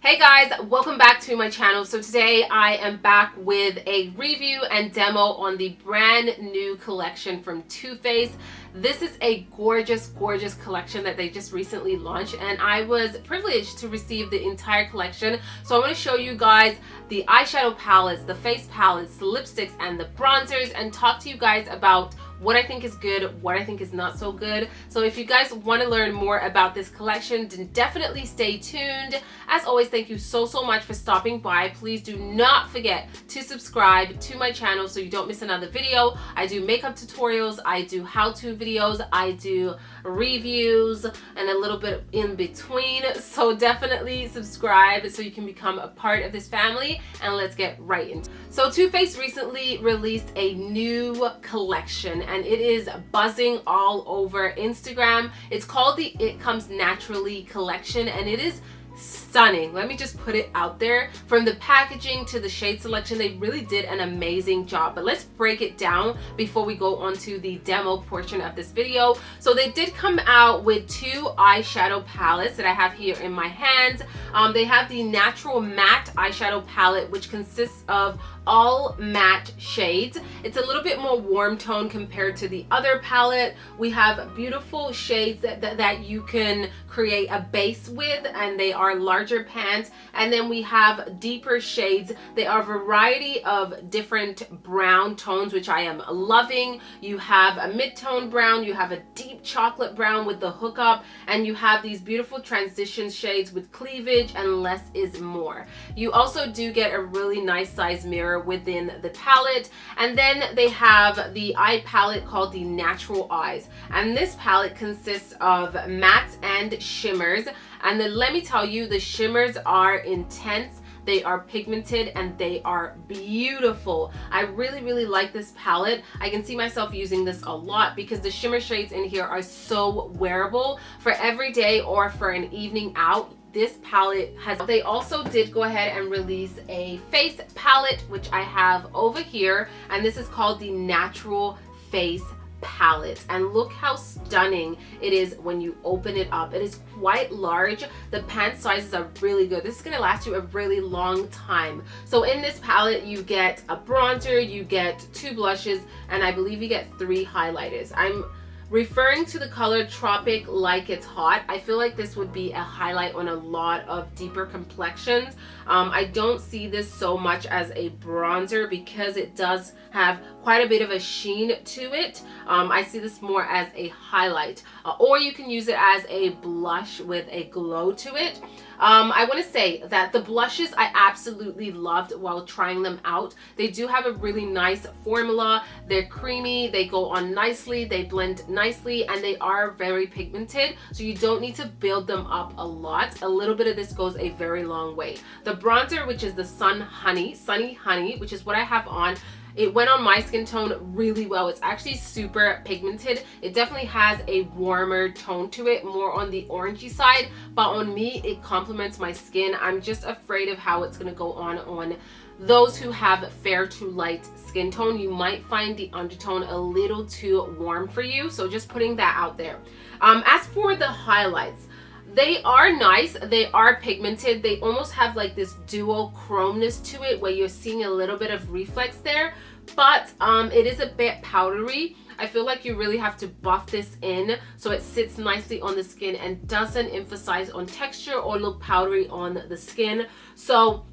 Hey guys, welcome back to my channel. So today I am back with a review and demo on the brand new collection from Too Faced. This is a gorgeous collection that they just recently launched, and I was privileged to receive the entire collection. So I want to show you guys the eyeshadow palettes, the face palettes, the lipsticks, and the bronzers, and talk to you guys about what I think is good, what I think is not so good. So if you guys want to learn more about this collection, then definitely stay tuned. As always, thank you so much for stopping by. Please do not forget to subscribe to my channel so you don't miss another video. I do makeup tutorials, I do how-to videos, I do reviews, and a little bit in between. So definitely subscribe so you can become a part of this family, and let's get right into it. So Too Faced recently released a new collection, and it is buzzing all over Instagram. It's called the It Comes Naturally collection, and it is stunning. Let me just put it out there. From the packaging to the shade selection, they really did an amazing job. But let's break it down before we go on to the demo portion of this video. So they did come out with two eyeshadow palettes that I have here in my hands. They have the Natural Matte eyeshadow palette, which consists of all matte shades. It's a little bit more warm tone compared to the other palette. We have beautiful shades that you can create a base with, and they are larger pans. And then we have deeper shades. They are a variety of different brown tones, which I am loving. You have a mid-tone brown, you have a deep chocolate brown with the hookup, and you have these beautiful transition shades with cleavage and less is more. You also do get a really nice size mirror within the palette. And then they have the eye palette called the Natural Eyes, and this palette consists of mattes and shimmers. And then let me tell you, the shimmers are intense, they are pigmented, and they are beautiful. I really like this palette. I can see myself using this a lot because the shimmer shades in here are so wearable for every day or for an evening out. This palette has, they also did go ahead and release a face palette, which I have over here, and this is called the Natural Face palette. And look how stunning it is when you open it up. It is quite large. The pan sizes are really good. This is going to last you a really long time. So in this palette you get a bronzer, you get two blushes, and I believe you get three highlighters. I'm referring to the color Tropic Like It's Hot. I feel like this would be a highlight on a lot of deeper complexions. I don't see this so much as a bronzer because it does have quite a bit of a sheen to it. I see this more as a highlight, or you can use it as a blush with a glow to it. I want to say that the blushes I absolutely loved while trying them out. They do have a really nice formula. They're creamy, they go on nicely, they blend nicely, and they are very pigmented, so you don't need to build them up a lot. A little bit of this goes a very long way. The bronzer, which is the Sunny Honey, which is what I have on, it went on my skin tone really well. It's actually super pigmented. It definitely has a warmer tone to it, more on the orangey side, but on me it complements my skin. I'm just afraid of how it's going to go on those who have fair to light skin tone. You might find the undertone a little too warm for you, so just putting that out there. As for the highlights, they are nice, they are pigmented, they almost have like this duochromeness to it where you're seeing a little bit of reflex there, but it is a bit powdery. I feel like you really have to buff this in so it sits nicely on the skin and doesn't emphasize on texture or look powdery on the skin. So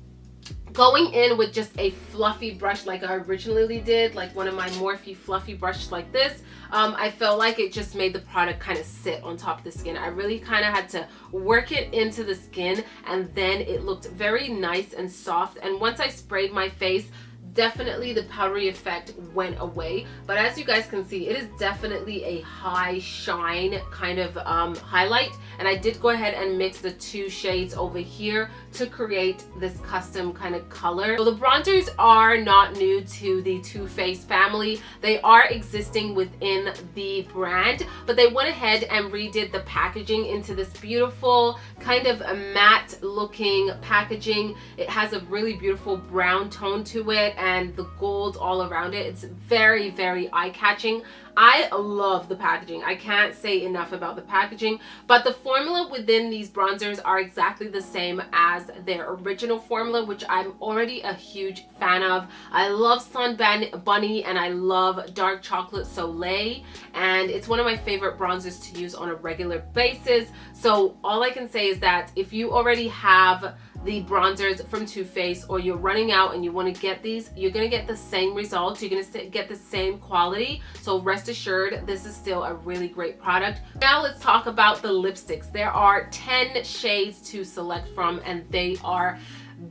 going in with just a fluffy brush like I originally did, like one of my Morphe fluffy brushes like this, I felt like it just made the product kind of sit on top of the skin. I really kind of had to work it into the skin, and then it looked very nice and soft. And once I sprayed my face, definitely the powdery effect went away. But as you guys can see, it is definitely a high shine kind of highlight, and I did go ahead and mix the two shades over here to create this custom kind of color. So the bronzers are not new to the Too Faced family. They are existing within the brand, but they went ahead and redid the packaging into this beautiful kind of a matte looking packaging. It has a really beautiful brown tone to it, and the gold all around it. It's very, very eye-catching. I love the packaging. I can't say enough about the packaging, but the formula within these bronzers are exactly the same as their original formula, which I'm already a huge fan of. I love Sun Bunny and I love Dark Chocolate Soleil, and it's one of my favorite bronzers to use on a regular basis. So all I can say is that if you already have the bronzers from Too Faced, or you're running out and you want to get these, you're going to get the same results, you're going to get the same quality. So rest assured, this is still a really great product. Now let's talk about the lipsticks. There are 10 shades to select from, and they are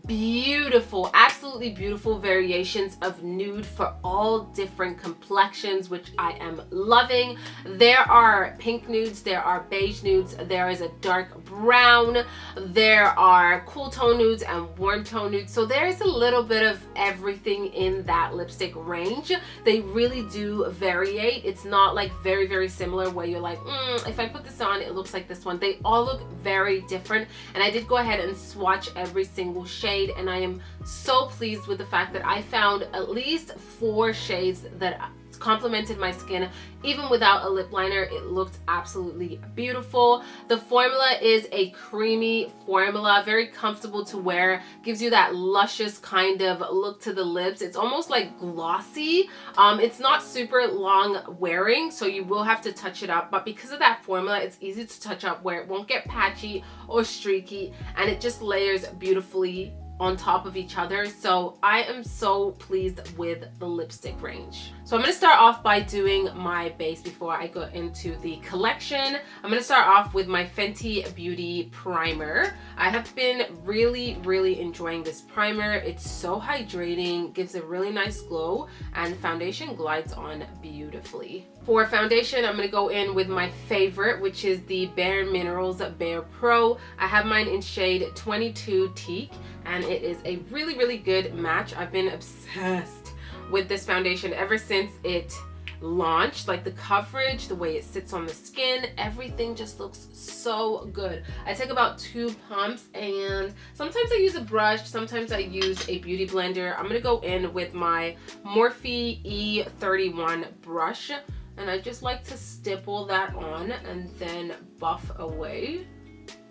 beautiful, absolutely beautiful variations of nude for all different complexions, which I am loving. There are pink nudes, there are beige nudes, there is a dark brown, there are cool tone nudes and warm tone nudes. So there's a little bit of everything in that lipstick range. They really do variate. It's not like very, very similar where you're like, if I put this on, it looks like this one. They all look very different, and I did go ahead and swatch every single shade, and I am so pleased with the fact that I found at least 4 shades that complemented my skin. Even without a lip liner, it looked absolutely beautiful. The formula is a creamy formula, very comfortable to wear, gives you that luscious kind of look to the lips. It's almost like glossy. It's not super long wearing, so you will have to touch it up, but because of that formula, it's easy to touch up where it won't get patchy or streaky, and it just layers beautifully on top of each other. So I am so pleased with the lipstick range. So I'm going to start off by doing my base before I go into the collection. I'm going to start off with my Fenty Beauty primer. I have been really, really enjoying this primer. It's so hydrating, gives a really nice glow, and the foundation glides on beautifully. For foundation, I'm going to go in with my favorite, which is the Bare Minerals Bare Pro. I have mine in shade 22 Teak, and it is a really, really good match. I've been obsessed with this foundation ever since it launched. Like the coverage, the way it sits on the skin, everything just looks so good. I take about 2 pumps, and sometimes I use a brush, sometimes I use a beauty blender. I'm gonna go in with my Morphe E31 brush, and I just like to stipple that on and then buff away.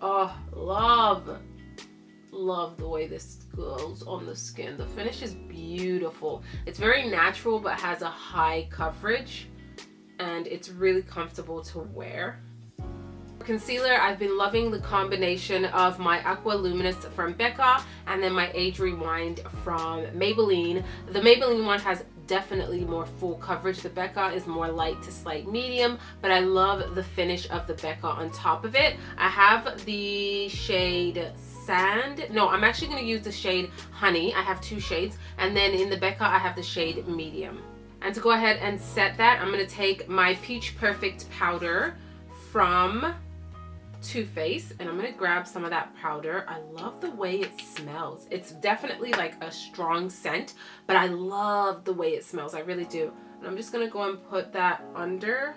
Oh, love the way this goes on the skin. The finish is beautiful. It's very natural but has a high coverage, and it's really comfortable to wear. For concealer, I've been loving the combination of my Aqua Luminous from Becca and then my Age Rewind from Maybelline. The Maybelline one has definitely more full coverage. The Becca is more light to slight medium, but I love the finish of the Becca on top of it. I have the shade Sand. No, I'm actually going to use the shade Honey. I have 2 shades, and then in the Becca I have the shade Medium. And to go ahead and set that, I'm going to take my Peach Perfect powder from Too Faced, and I'm going to grab some of that powder. I love the way it smells. It's definitely like a strong scent, but I love the way it smells. I really do. And I'm just going to go and put that under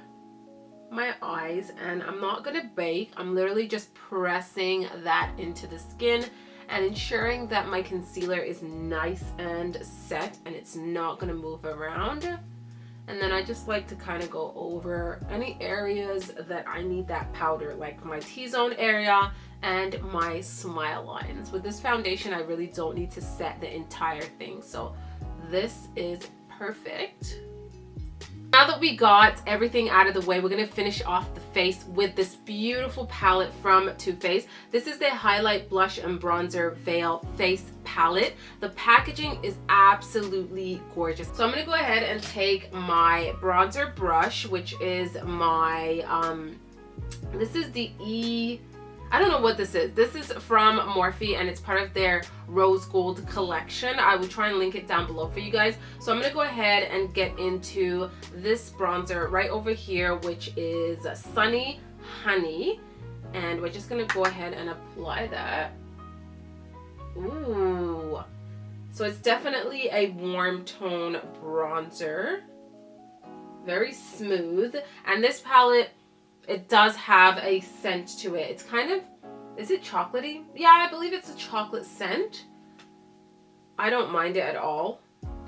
my eyes, and I'm not going to bake. I'm literally just pressing that into the skin and ensuring that my concealer is nice and set and it's not going to move around. And then I just like to kind of go over any areas that I need that powder, like my T-zone area and my smile lines. With this foundation, I really don't need to set the entire thing, so this is perfect. Now that we got everything out of the way, we're going to finish off the face with this beautiful palette from Too Faced. This is the Highlight Blush and Bronzer Veil Face Palette. The packaging is absolutely gorgeous. So I'm going to go ahead and take my bronzer brush, which is my, this is the I don't know what this is. This is from Morphe, and it's part of their Rose Gold collection. I will try and link it down below for you guys. So I'm going to go ahead and get into this bronzer right over here, which is Sunny Honey. And we're just going to go ahead and apply that. Ooh. So it's definitely a warm tone bronzer. Very smooth. And this palette, it does have a scent to it. It's kind of, is it chocolatey? Yeah, I believe it's a chocolate scent. I don't mind it at all.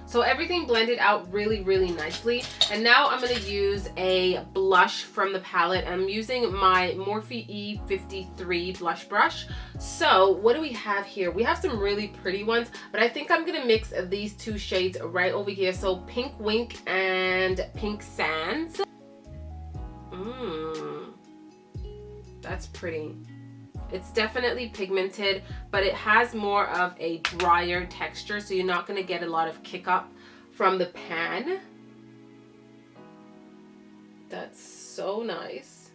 So everything blended out really, really nicely. And now I'm going to use a blush from the palette. I'm using my Morphe E53 blush brush. So what do we have here? We have some really pretty ones, but I think I'm going to mix these two shades right over here. So Pink Wink and Pink Sands. That's pretty. It's definitely pigmented, but it has more of a drier texture, so you're not going to get a lot of kick up from the pan. That's so nice.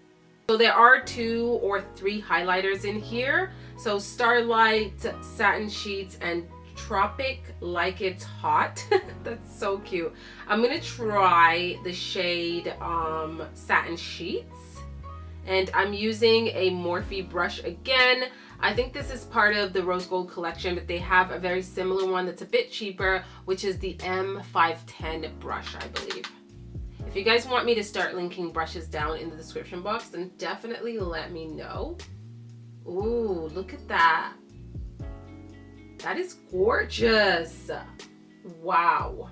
So there are 2 or 3 highlighters in here. So Starlight, Satin Sheets, and Tropic Like It's Hot. That's so cute. I'm going to try the shade Satin Sheets. And I'm using a Morphe brush again. I think this is part of the Rose Gold collection, but they have a very similar one that's a bit cheaper, which is the M510 brush, I believe. If you guys want me to start linking brushes down in the description box, then definitely let me know. Ooh, look at that. That is gorgeous. Wow.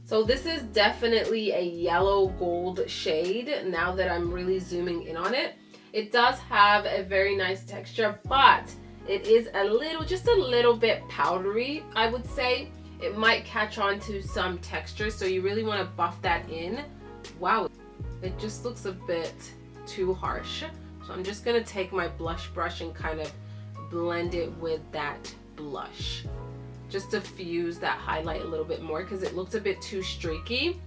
So this is definitely a yellow gold shade now that I'm really zooming in on it. It does have a very nice texture, but it is a little, just a little bit powdery, I would say. It might catch on to some texture, so you really want to buff that in. Wow, it just looks a bit too harsh. So I'm just going to take my blush brush and kind of blend it with that blush, just to fuse that highlight a little bit more because it looks a bit too streaky.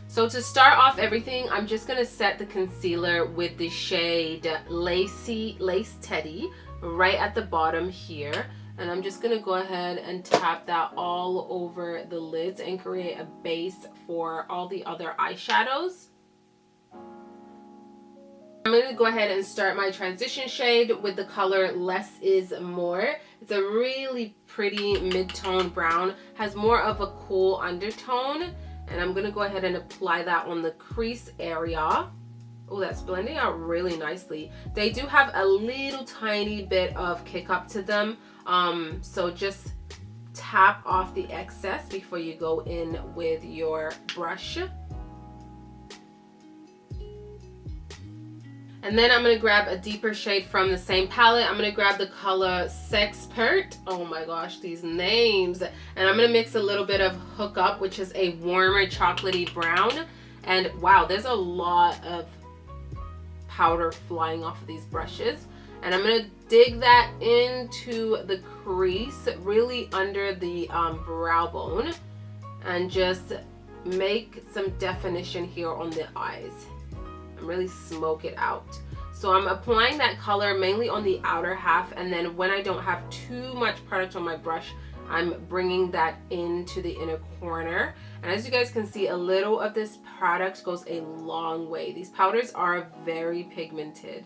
So to start off everything, I'm just going to set the concealer with the shade Lace Teddy right at the bottom here. And I'm just going to go ahead and tap that all over the lids and create a base for all the other eyeshadows. I'm going to go ahead and start my transition shade with the color Less Is More. It's a really pretty mid-tone brown, has more of a cool undertone, and I'm going to go ahead and apply that on the crease area. Oh, that's blending out really nicely. They do have a little tiny bit of kick up to them, so just tap off the excess before you go in with your brush. And then I'm going to grab a deeper shade from the same palette. I'm going to grab the color Sexpert. Oh my gosh, these names. And I'm going to mix a little bit of Hook Up, which is a warmer chocolatey brown. And wow, there's a lot of powder flying off of these brushes. And I'm going to dig that into the crease, really under the brow bone. And just make some definition here on the eyes. Really smoke it out. So I'm applying that color mainly on the outer half, and then when I don't have too much product on my brush, I'm bringing that into the inner corner. And as you guys can see, a little of this product goes a long way. These powders are very pigmented,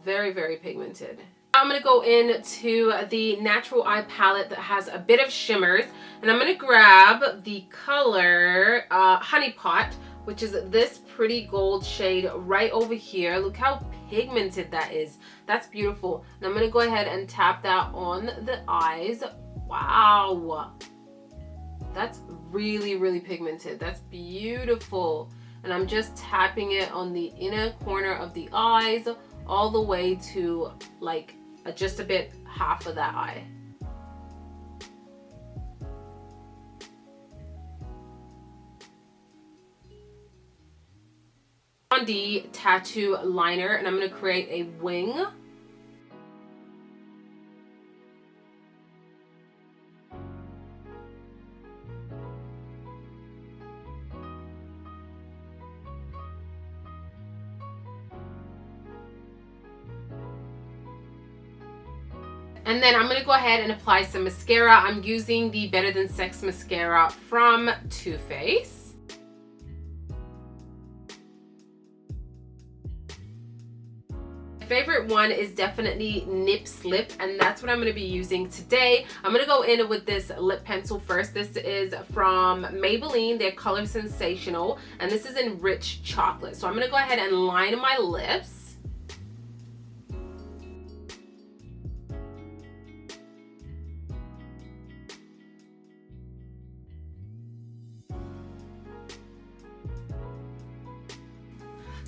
very, very pigmented. I'm going to go into the Natural Eye palette that has a bit of shimmers, and I'm going to grab the color Honey Pot, which is this pretty gold shade right over here. Look how pigmented that is. That's beautiful. And I'm going to go ahead and tap that on the eyes. Wow. That's really, really pigmented. That's beautiful. And I'm just tapping it on the inner corner of the eyes all the way to like just a bit half of that eye. On the tattoo liner, and I'm going to create a wing. And then I'm going to go ahead and apply some mascara. I'm using the Better Than Sex mascara from Too Faced. Favorite one is definitely Nip Slip, and that's what I'm going to be using today. I'm going to go in with this lip pencil first. This is from Maybelline. They're Color Sensational, and this is in Rich Chocolate. So I'm going to go ahead and line my lips.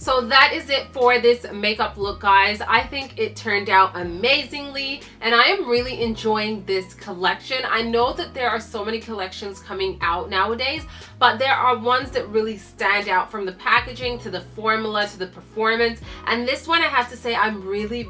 So that is it for this makeup look, guys. I think it turned out amazingly and I am really enjoying this collection. I know that there are so many collections coming out nowadays, but there are ones that really stand out, from the packaging to the formula to the performance, and this one I have to say I'm really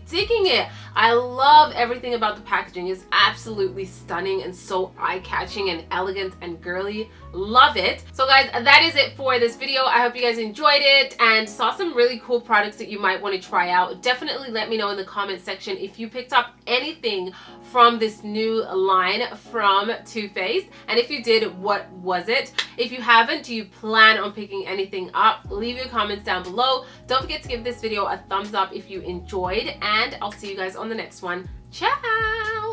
digging it. I love everything about the packaging. It's absolutely stunning and so eye-catching and elegant and girly. Love it. So guys, that is it for this video. I hope you guys enjoyed it and saw some really cool products that you might want to try out. Definitely let me know in the comment section if you picked up anything from this new line from Too Faced, and if you did, what was it? If you haven't, do you plan on picking anything up? Leave your comments down below. Don't forget to give this video a thumbs up if you enjoyed, and I'll see you guys on the next one. Ciao!